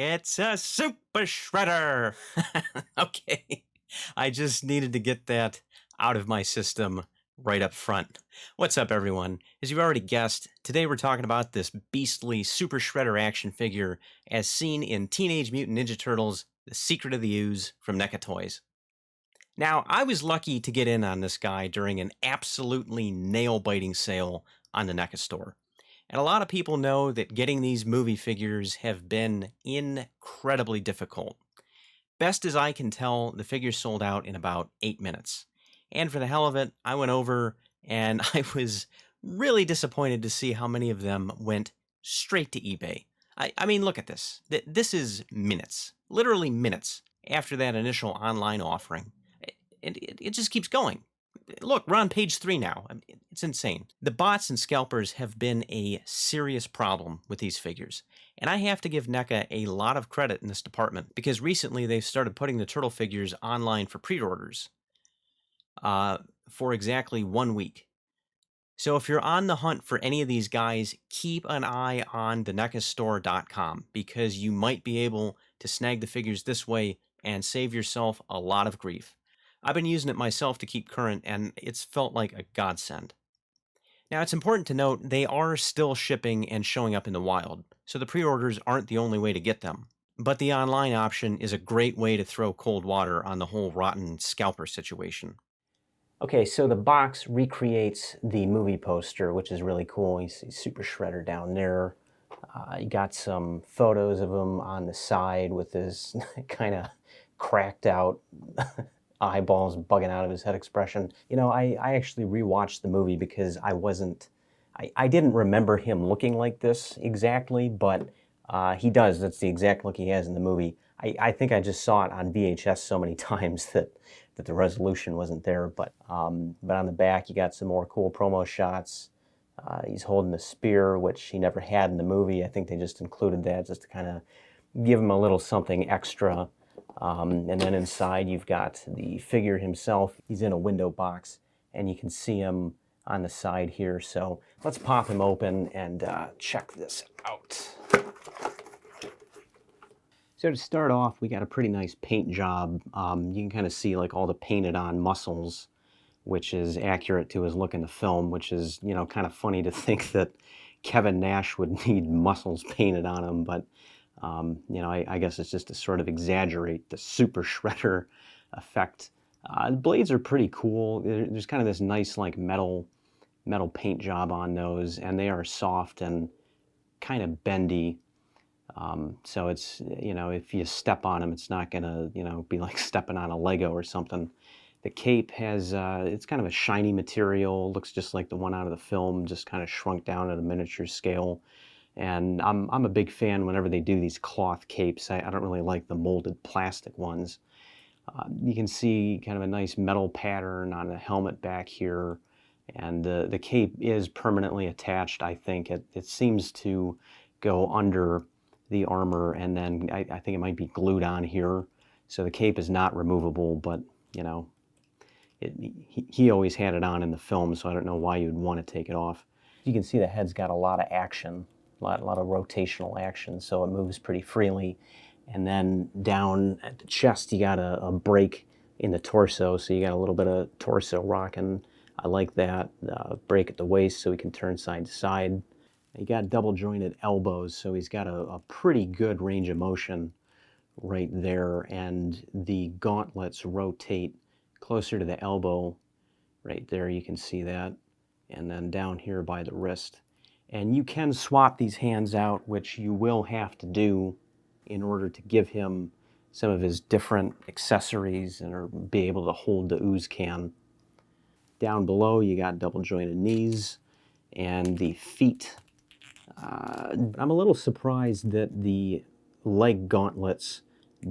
It's a super shredder. Okay. I just needed to get that out of my system right up front. What's up, everyone? As you've already guessed, today we're talking about this beastly super shredder action figure as seen in Teenage Mutant Ninja Turtles: The Secret of the Ooze from NECA Toys. Now, I was lucky to get in on this guy during an absolutely nail-biting sale on the NECA store. And a lot of people know that getting these movie figures have been incredibly difficult. Best as I can tell, the figures sold out in about 8 minutes. And for the hell of it, I went over and I was really disappointed to see how many of them went straight to eBay. I mean, look at this. This is minutes, literally minutes after that initial online offering. It just keeps going. Look, we're on page 3 now. I mean, it's insane. The bots and scalpers have been a serious problem with these figures. And I have to give NECA a lot of credit in this department because recently they've started putting the turtle figures online for pre-orders for exactly 1 week. So if you're on the hunt for any of these guys, keep an eye on the NECAstore.com because you might be able to snag the figures this way and save yourself a lot of grief. I've been using it myself to keep current, and it's felt like a godsend. Now, it's important to note they are still shipping and showing up in the wild, so the pre-orders aren't the only way to get them. But the online option is a great way to throw cold water on the whole rotten scalper situation. Okay, so the box recreates the movie poster, which is really cool. You see Super Shredder down there. You got some photos of him on the side with his kind of cracked out eyeballs bugging out of his head expression. You know, I actually rewatched the movie because I didn't remember him looking like this exactly, but he does. That's the exact look he has in the movie. I think I just saw it on VHS so many times that the resolution wasn't there. But on the back, you got some more cool promo shots. He's holding a spear, which he never had in the movie. I think they just included that just to kind of give him a little something extra. And then inside you've got the figure himself. He's in a window box, and you can see him on the side here. So let's pop him open and check this out. So to start off, we got a pretty nice paint job. You can kind of see like all the painted on muscles, which is accurate to his look in the film, which is, you know, kind of funny to think that Kevin Nash would need muscles painted on him, but you know, I guess it's just to sort of exaggerate the super shredder effect. The blades are pretty cool. There's kind of this nice like metal paint job on those, and they are soft and kind of bendy. So it's, you know, if you step on them, it's not gonna, you know, be like stepping on a Lego or something. The cape has, it's kind of a shiny material, looks just like the one out of the film, just kind of shrunk down at a miniature scale. And I'm a big fan whenever they do these cloth capes. I don't really like the molded plastic ones. You can see kind of a nice metal pattern on the helmet back here. And the cape is permanently attached, I think. It seems to go under the armor, and then I think it might be glued on here. So the cape is not removable, but, you know, he always had it on in the film, so I don't know why you'd want to take it off. You can see the head's got a lot of action. A lot of rotational action, so it moves pretty freely. And then down at the chest, you got a break in the torso, so you got a little bit of torso rocking. I like that. Break at the waist so he can turn side to side. You got double jointed elbows, so he's got a pretty good range of motion right there. And the gauntlets rotate closer to the elbow right there. You can see that. And then down here by the wrist. And you can swap these hands out, which you will have to do in order to give him some of his different accessories and or be able to hold the ooze can. Down below, you got double jointed knees and the feet. I'm a little surprised that the leg gauntlets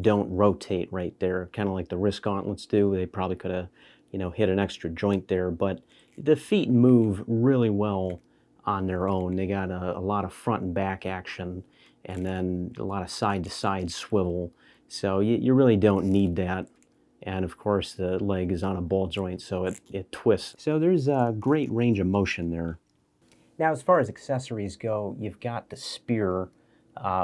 don't rotate right there, kind of like the wrist gauntlets do. They probably could have, you know, hit an extra joint there, but the feet move really well on their own. They got a lot of front and back action, and then a lot of side-to-side swivel. So you really don't need that. And of course, the leg is on a ball joint, so it twists. So there's a great range of motion there. Now, as far as accessories go, you've got the spear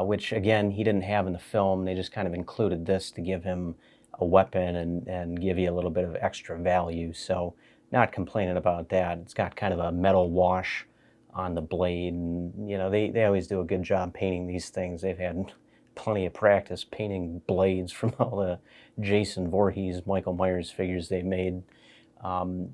which again he didn't have in the film. They just kind of included this to give him a weapon and give you a little bit of extra value. So not complaining about that. It's got kind of a metal wash on the blade, and you know they always do a good job painting these things. They've had plenty of practice painting blades from all the Jason Voorhees, Michael Myers figures they've made. Um,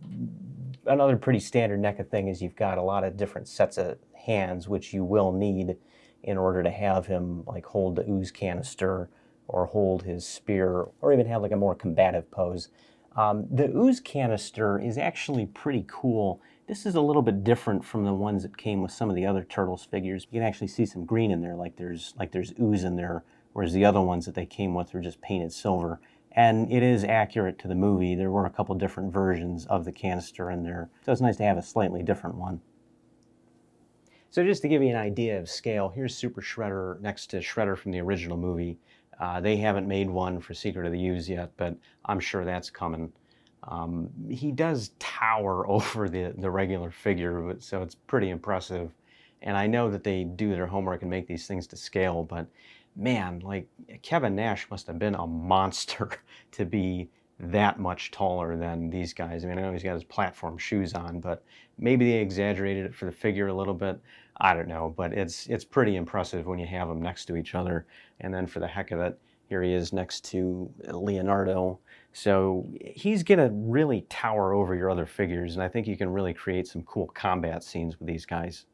Another pretty standard NECA thing is you've got a lot of different sets of hands, which you will need in order to have him like hold the ooze canister or hold his spear or even have like a more combative pose. The ooze canister is actually pretty cool. This is a little bit different from the ones that came with some of the other Turtles figures. You can actually see some green in there, like there's ooze in there, whereas the other ones that they came with were just painted silver. And it is accurate to the movie. There were a couple different versions of the canister in there, so it's nice to have a slightly different one. So just to give you an idea of scale, here's Super Shredder next to Shredder from the original movie. They haven't made one for Secret of the Ooze yet, but I'm sure that's coming. He does tower over the regular figure, so it's pretty impressive. And I know that they do their homework and make these things to scale, but man, like Kevin Nash must have been a monster to be that much taller than these guys. I mean, I know he's got his platform shoes on, but maybe they exaggerated it for the figure a little bit. I don't know, but it's pretty impressive when you have them next to each other. And then for the heck of it, here he is next to Leonardo. So he's gonna really tower over your other figures, and I think you can really create some cool combat scenes with these guys.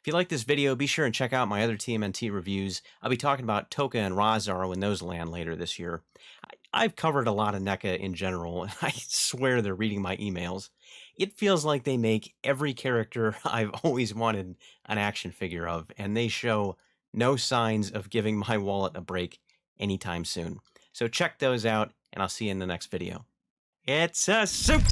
If you like this video, be sure and check out my other TMNT reviews. I'll be talking about Toka and Razar when those land later this year. I've covered a lot of NECA in general, and I swear they're reading my emails. It feels like they make every character I've always wanted an action figure of, and they show no signs of giving my wallet a break anytime soon. So check those out, and I'll see you in the next video. It's a soup!